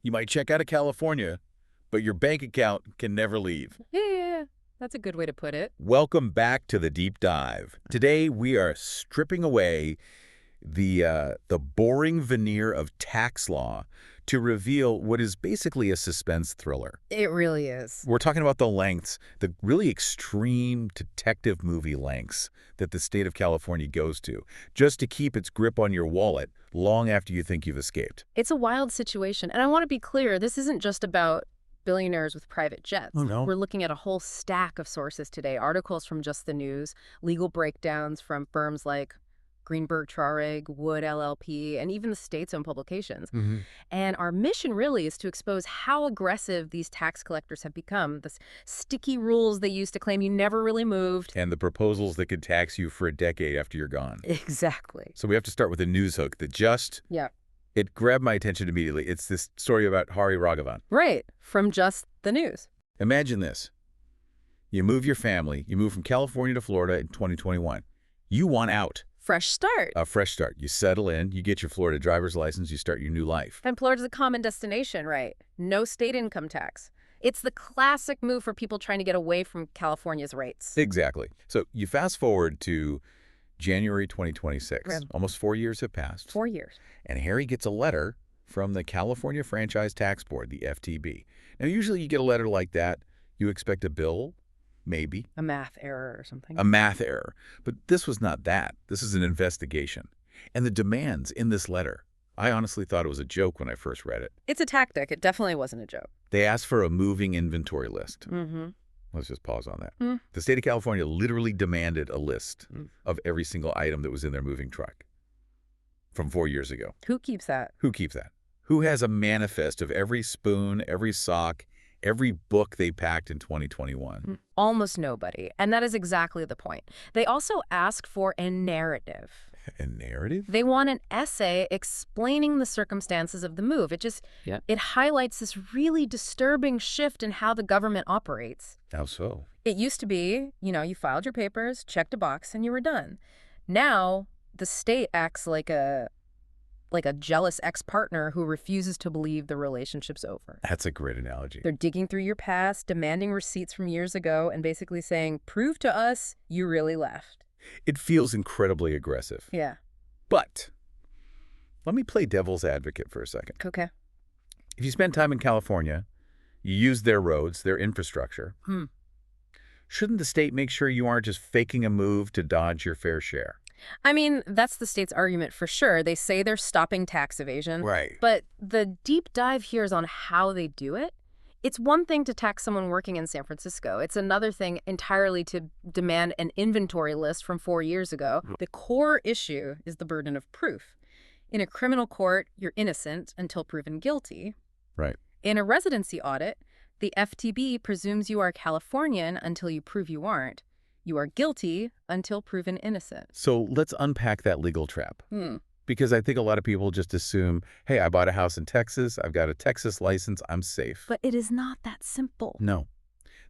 You might check out of California, but your bank account can never leave. Yeah. That's a good way to put it. Welcome back to the Deep Dive. Today, we are stripping away the boring veneer of tax law to reveal what is basically a suspense thriller. It really is. We're talking about the lengths, the really extreme detective movie lengths that the state of California goes to just to keep its grip on your wallet long after you think you've escaped. It's a wild situation. And I want to be clear, this isn't just about billionaires with private jets. Oh, no. We're looking at a whole stack of sources today, articles from Just the News, legal breakdowns from firms like Greenberg Traurig, Wood LLP, and even the state's own publications. And our mission really is to expose how aggressive these tax collectors have become, the sticky rules they used to claim you never really moved. And the proposals that could tax you for a decade after you're gone. Exactly. So we have to start with a news hook that just... Yeah. It grabbed my attention immediately. It's this story about Hari Raghavan. Right, from Just the News. Imagine this. You move your family. You move from California to Florida in 2021. You want out. Fresh start. A fresh start. You settle in. You get your Florida driver's license. You start your new life. And Florida's a common destination, right? No state income tax. It's the classic move for people trying to get away from California's rates. Exactly. So you fast forward to January 2026. Right. Almost 4 years have passed. 4 years. And Harry gets a letter from the California Franchise Tax Board, the FTB. Now, usually you get a letter like that, you expect a bill, maybe. A math error or something. A math error. But this was not that. This is an investigation. And the demands in this letter, I honestly thought it was a joke when I first read it. It's a tactic. It definitely wasn't a joke. They asked for a moving inventory list. Mm-hmm. Let's just pause on that. The state of California literally demanded a list of every single item that was in their moving truck from 4 years ago. Who keeps that? Who keeps that? Who has a manifest of every spoon, every sock, every book they packed in 2021? Almost nobody. And that is exactly the point. They also ask for a narrative. A narrative? They want an essay explaining the circumstances of the move. It highlights this really disturbing shift in how the government operates. How so? It used to be, you filed your papers, checked a box, and you were done. Now, the state acts like a jealous ex-partner who refuses to believe the relationship's over. That's a great analogy. They're digging through your past, demanding receipts from years ago, and basically saying, prove to us you really left. It feels incredibly aggressive. Yeah. But let me play devil's advocate for a second. Okay. If you spend time in California, you use their roads, their infrastructure, shouldn't the state make sure you aren't just faking a move to dodge your fair share? I mean, that's the state's argument for sure. They say they're stopping tax evasion. Right. But the deep dive here is on how they do it. It's one thing to tax someone working in San Francisco. It's another thing entirely to demand an inventory list from 4 years ago. The core issue is the burden of proof. In a criminal court, you're innocent until proven guilty. Right. In a residency audit, the FTB presumes you are Californian until you prove you aren't. You are guilty until proven innocent. So let's unpack that legal trap. Because I think a lot of people just assume, hey, I bought a house in Texas, I've got a Texas license, I'm safe. But it is not that simple. No.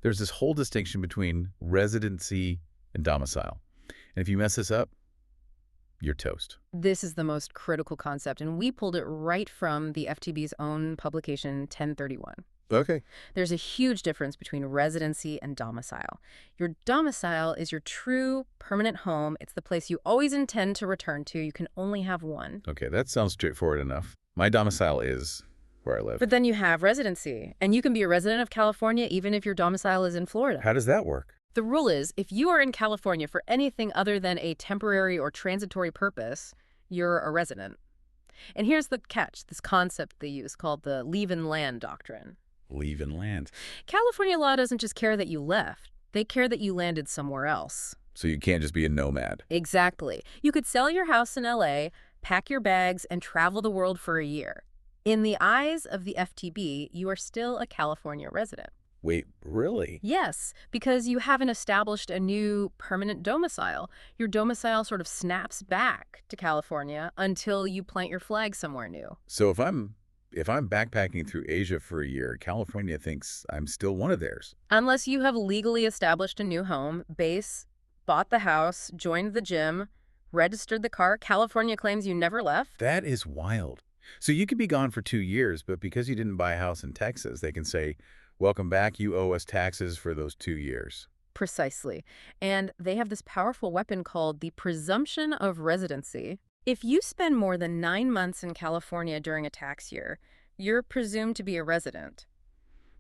There's this whole distinction between residency and domicile. And if you mess this up, you're toast. This is the most critical concept, and we pulled it right from the FTB's own publication, 1031. Okay. There's a huge difference between residency and domicile. Your domicile is your true permanent home. It's the place you always intend to return to. You can only have one. Okay, that sounds straightforward enough. My domicile is where I live. But then you have residency, and you can be a resident of California even if your domicile is in Florida. How does that work? The rule is, if you are in California for anything other than a temporary or transitory purpose, you're a resident. And here's the catch, this concept they use called the leave-in-land doctrine. Leave in land. California law doesn't just care that you left. They care that you landed somewhere else. So you can't just be a nomad. Exactly. You could sell your house in LA, pack your bags, and travel the world for a year. In the eyes of the FTB, you are still a California resident. Wait, really? Yes, because you haven't established a new permanent domicile. Your domicile sort of snaps back to California until you plant your flag somewhere new. So if I'm backpacking through Asia for a year, California thinks I'm still one of theirs. Unless you have legally established a new home, base, bought the house, joined the gym, registered the car, California claims you never left. That is wild. So you could be gone for 2 years, but because you didn't buy a house in Texas, they can say, welcome back, you owe us taxes for those 2 years. Precisely. And they have this powerful weapon called the presumption of residency. If you spend more than 9 months in California during a tax year, you're presumed to be a resident.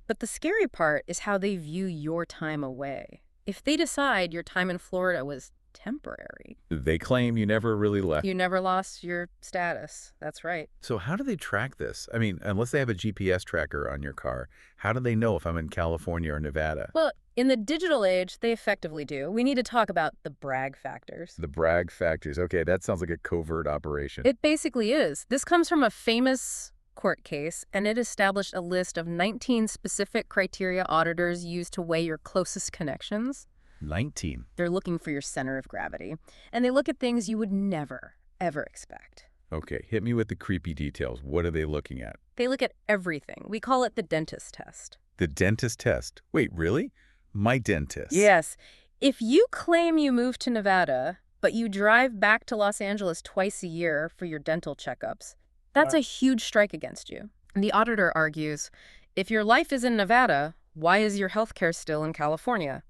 But the scary part is how they view your time away. If they decide your time in Florida was temporary, They claim you never really left. you never lost your status. That's right. So how do they track this? I mean, unless they have a GPS tracker on your car, how do they know if I'm in California or Nevada? Well, in the digital age, they effectively do. We need to talk about the Bragg factors. The Bragg factors. Okay, that sounds like a covert operation. It basically is. This comes from a famous court case, and it established a list of 19 specific criteria auditors use to weigh your closest connections. 19. They're looking for your center of gravity, and they look at things you would never, ever expect. Okay, hit me with the creepy details. What are they looking at? They look at everything. We call it the dentist test. The dentist test. Wait, really? My dentist? Yes. If you claim you moved to Nevada, but you drive back to Los Angeles twice a year for your dental checkups, that's a huge strike against you. And the auditor argues, if your life is in Nevada, why is your health care still in California?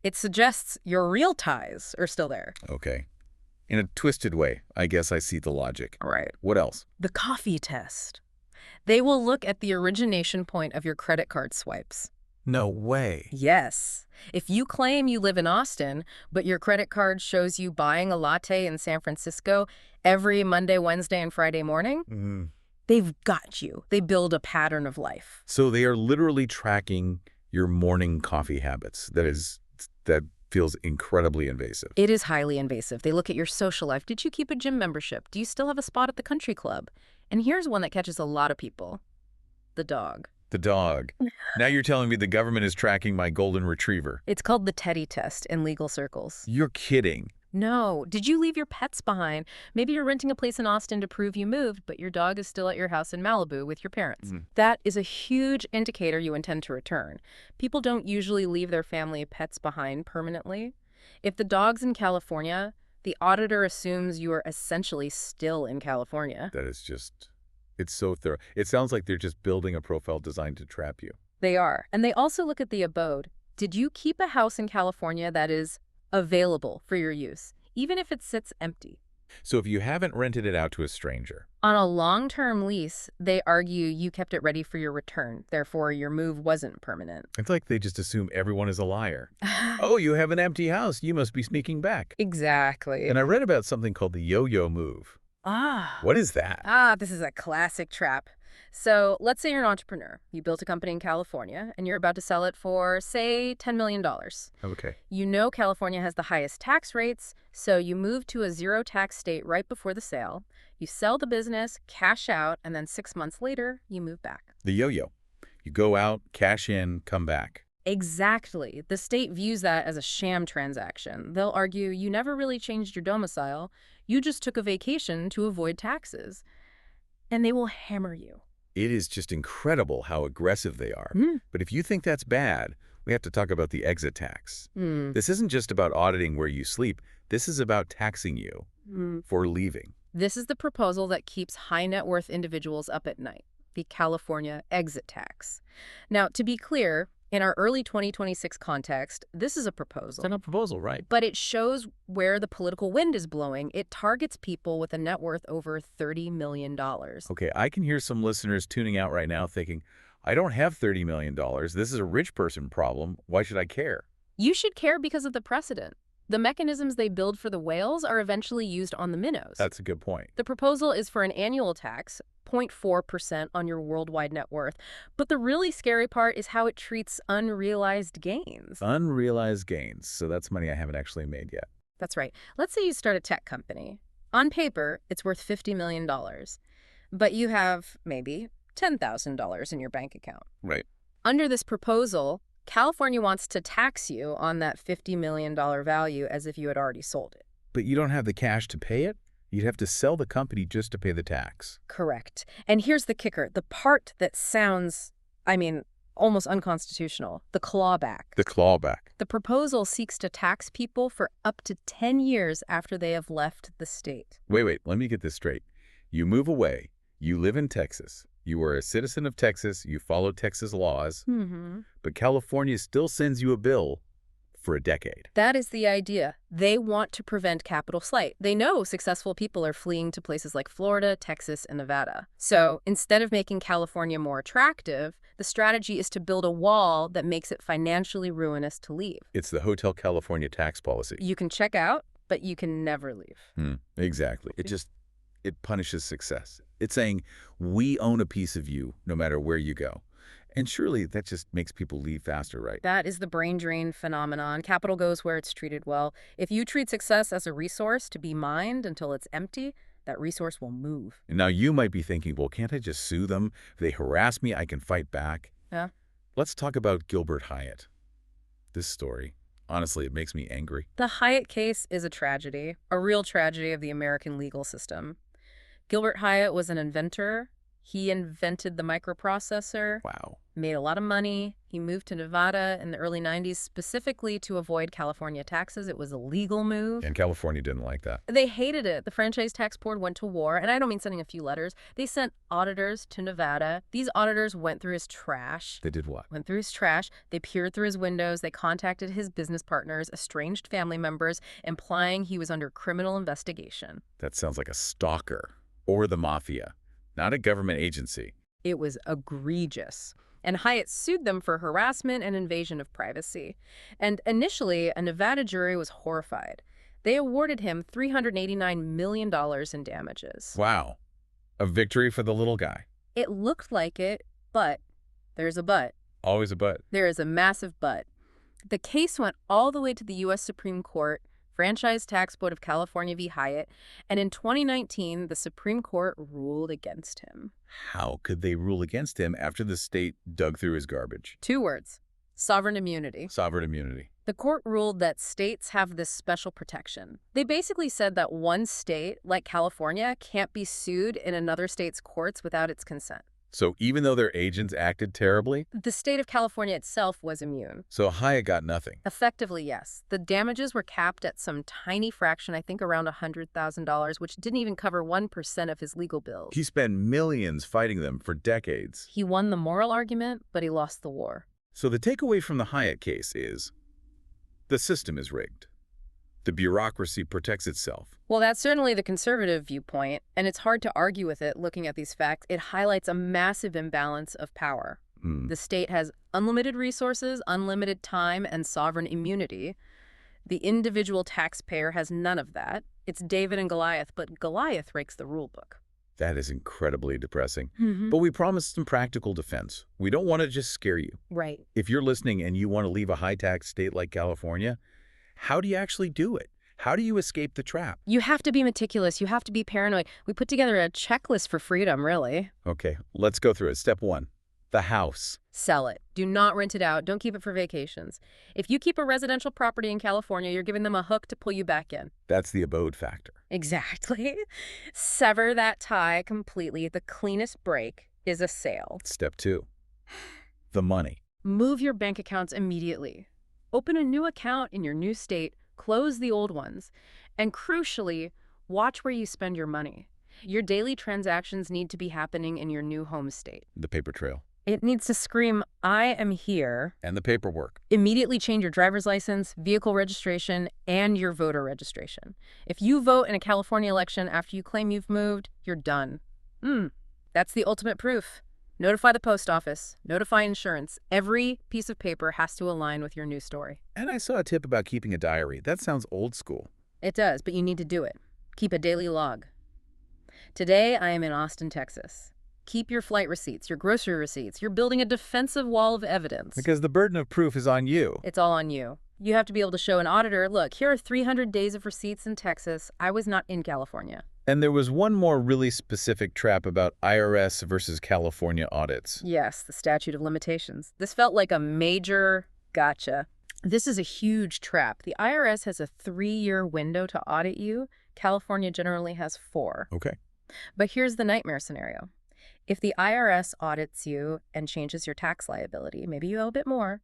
It suggests your real ties are still there. Okay. In a twisted way, I guess I see the logic. Right. What else? The coffee test. They will look at the origination point of your credit card swipes. No way. Yes. If you claim you live in Austin, but your credit card shows you buying a latte in San Francisco every Monday, Wednesday, and Friday morning, they've got you. They build a pattern of life. So they are literally tracking your morning coffee habits. That feels incredibly invasive. It is highly invasive. They look at your social life. Did you keep a gym membership? Do you still have a spot at the country club? And here's one that catches a lot of people. The dog. The dog. Now you're telling me the government is tracking my golden retriever. It's called the Teddy test in legal circles. You're kidding. No. Did you leave your pets behind? Maybe you're renting a place in Austin to prove you moved, but your dog is still at your house in Malibu with your parents. That is a huge indicator you intend to return. People don't usually leave their family pets behind permanently. If the dog's in California, the auditor assumes you are essentially still in California. That is just, it's so thorough. It sounds like they're just building a profile designed to trap you. They are. And they also look at the abode. Did you keep a house in California that is available for your use, even if it sits empty? So if you haven't rented it out to a stranger. On a long-term lease, they argue you kept it ready for your return. Therefore, your move wasn't permanent. It's like they just assume everyone is a liar. Oh, you have an empty house. You must be sneaking back. Exactly. And I read about something called the yo-yo move. What is that? This is a classic trap. So let's say you're an entrepreneur. You built a company in California, and you're about to sell it for, say, $10 million. Okay. You know California has the highest tax rates, so you move to a zero-tax state right before the sale. You sell the business, cash out, and then 6 months later, you move back. The yo-yo. You go out, cash in, come back. Exactly. The state views that as a sham transaction. They'll argue you never really changed your domicile. You just took a vacation to avoid taxes. And they will hammer you. It is just incredible how aggressive they are. But if you think that's bad, we have to talk about the exit tax. This isn't just about auditing where you sleep. This is about taxing you for leaving. This is the proposal that keeps high net worth individuals up at night, the California exit tax. Now, to be clear, in our early 2026 context, this is a proposal. It's not a proposal, right? But it shows where the political wind is blowing. It targets people with a net worth over $30 million. Okay, I can hear some listeners tuning out right now thinking, I don't have $30 million. This is a rich person problem. Why should I care? You should care because of the precedent. The mechanisms they build for the whales are eventually used on the minnows. That's a good point. The proposal is for an annual tax, 0.4% on your worldwide net worth. But the really scary part is how it treats unrealized gains. Unrealized gains. So that's money I haven't actually made yet. That's right. Let's say you start a tech company. On paper, it's worth $50 million. But you have maybe $10,000 in your bank account. Right. Under this proposal, California wants to tax you on that $50 million value as if you had already sold it. But you don't have the cash to pay it? You'd have to sell the company just to pay the tax. Correct. And here's the kicker. The part that sounds, almost unconstitutional. The clawback. The clawback. The proposal seeks to tax people for up to 10 years after they have left the state. Wait, let me get this straight. You move away. You live in Texas. You are a citizen of Texas. You follow Texas laws. But California still sends you a bill for a decade. That is the idea. They want to prevent capital flight. They know successful people are fleeing to places like Florida, Texas, and Nevada. So instead of making California more attractive, the strategy is to build a wall that makes it financially ruinous to leave. It's the Hotel California tax policy. You can check out, but you can never leave. Exactly. It punishes success. It's saying, we own a piece of you no matter where you go. And surely that just makes people leave faster, right? That is the brain drain phenomenon. Capital goes where it's treated well. If you treat success as a resource to be mined until it's empty, that resource will move. And now you might be thinking, well, can't I just sue them? If they harass me, I can fight back. Yeah. Let's talk about Gilbert Hyatt. This story, honestly, it makes me angry. The Hyatt case is a tragedy, a real tragedy of the American legal system. Gilbert Hyatt was an inventor. He invented the microprocessor. Wow. Made a lot of money. He moved to Nevada in the early 90s specifically to avoid California taxes. It was a legal move. And California didn't like that. They hated it. The Franchise Tax Board went to war, and I don't mean sending a few letters. They sent auditors to Nevada. These auditors went through his trash. They did what? Went through his trash. They peered through his windows. They contacted his business partners, estranged family members, implying he was under criminal investigation. That sounds like a stalker or the mafia, not a government agency. It was egregious. And Hyatt sued them for harassment and invasion of privacy. And initially, a Nevada jury was horrified. They awarded him $389 million in damages. Wow. A victory for the little guy. It looked like it, but there's a but. Always a but. There is a massive but. The case went all the way to the U.S. Supreme Court, Franchise Tax Board of California v. Hyatt, and in 2019, the Supreme Court ruled against him. How could they rule against him after the state dug through his garbage? 2 words: sovereign immunity. Sovereign immunity. The court ruled that states have this special protection. They basically said that one state, like California, can't be sued in another state's courts without its consent. So even though their agents acted terribly? The state of California itself was immune. So Hyatt got nothing. Effectively, yes. The damages were capped at some tiny fraction, I think around $100,000, which didn't even cover 1% of his legal bills. He spent millions fighting them for decades. He won the moral argument, but he lost the war. So the takeaway from the Hyatt case is, the system is rigged. The bureaucracy protects itself. Well, that's certainly the conservative viewpoint, and it's hard to argue with it looking at these facts. It highlights a massive imbalance of power. The state has unlimited resources, unlimited time, and sovereign immunity. The individual taxpayer has none of that. It's David and Goliath, but Goliath breaks the rule book. That is incredibly depressing. But we promised some practical defense. We don't want to just scare you. Right. If you're listening and you want to leave a high-tax state like California, how do you actually do it? How do you escape the trap? You have to be meticulous. You have to be paranoid. We put together a checklist for freedom, really. Okay, let's go through it. Step 1, the house. Sell it. Do not rent it out. Don't keep it for vacations. If you keep a residential property in California, you're giving them a hook to pull you back in. That's the abode factor. Exactly. Sever that tie completely. The cleanest break is a sale. Step 2, the money. Move your bank accounts immediately. Open a new account in your new state, close the old ones, and crucially, watch where you spend your money. Your daily transactions need to be happening in your new home state. The paper trail. It needs to scream, I am here. And the paperwork. Immediately change your driver's license, vehicle registration, and your voter registration. If you vote in a California election after you claim you've moved, you're done. That's the ultimate proof. Notify the post office. Notify insurance. Every piece of paper has to align with your new story. And I saw a tip about keeping a diary. That sounds old school. It does, but you need to do it. Keep a daily log. Today, I am in Austin, Texas. Keep your flight receipts, your grocery receipts. You're building a defensive wall of evidence. Because the burden of proof is on you. It's all on you. You have to be able to show an auditor, look, here are 300 days of receipts in Texas. I was not in California. And there was one more really specific trap about IRS versus California audits. Yes, the statute of limitations. This felt like a major gotcha. This is a huge trap. The IRS has a 3-year window to audit you. California generally has 4. Okay. But here's the nightmare scenario. If the IRS audits you and changes your tax liability, maybe you owe a bit more,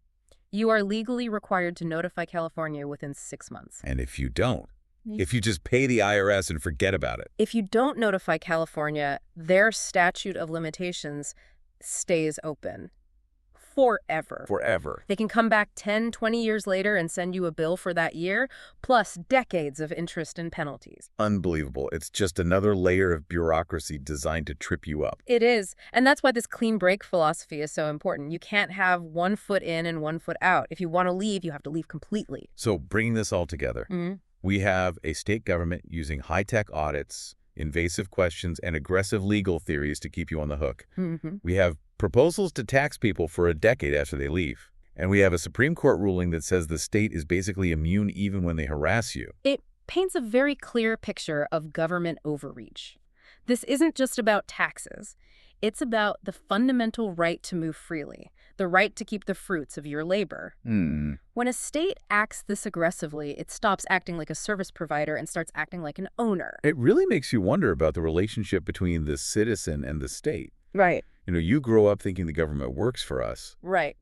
you are legally required to notify California within 6 months. And if you don't, if you just pay the IRS and forget about it. If you don't notify California, their statute of limitations stays open forever. Forever. They can come back 10, 20 years later and send you a bill for that year, plus decades of interest and penalties. Unbelievable. It's just another layer of bureaucracy designed to trip you up. It is. And that's why this clean break philosophy is so important. You can't have one foot in and one foot out. If you want to leave, you have to leave completely. So bringing this all together, we have a state government using high-tech audits, invasive questions, and aggressive legal theories to keep you on the hook. We have proposals to tax people for a decade after they leave. And we have a Supreme Court ruling that says the state is basically immune even when they harass you. It paints a very clear picture of government overreach. This isn't just about taxes. It's about the fundamental right to move freely, the right to keep the fruits of your labor. When a state acts this aggressively, it stops acting like a service provider and starts acting like an owner. It really makes you wonder about the relationship between the citizen and the state. Right. You grow up thinking the government works for us. Right.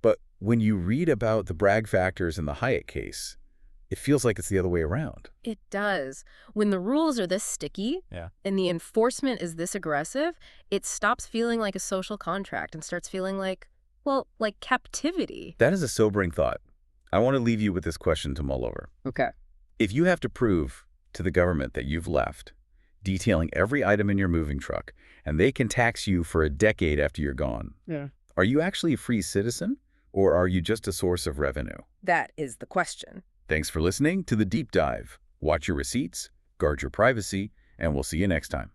But when you read about the Bragg factors in the Hyatt case, it feels like it's the other way around. It does. When the rules are this sticky and the enforcement is this aggressive, it stops feeling like a social contract and starts feeling like, well, like captivity. That is a sobering thought. I want to leave you with this question to mull over. Okay. If you have to prove to the government that you've left, detailing every item in your moving truck, and they can tax you for a decade after you're gone, are you actually a free citizen, or are you just a source of revenue? That is the question. Thanks for listening to The Deep Dive. Watch your receipts, guard your privacy, and we'll see you next time.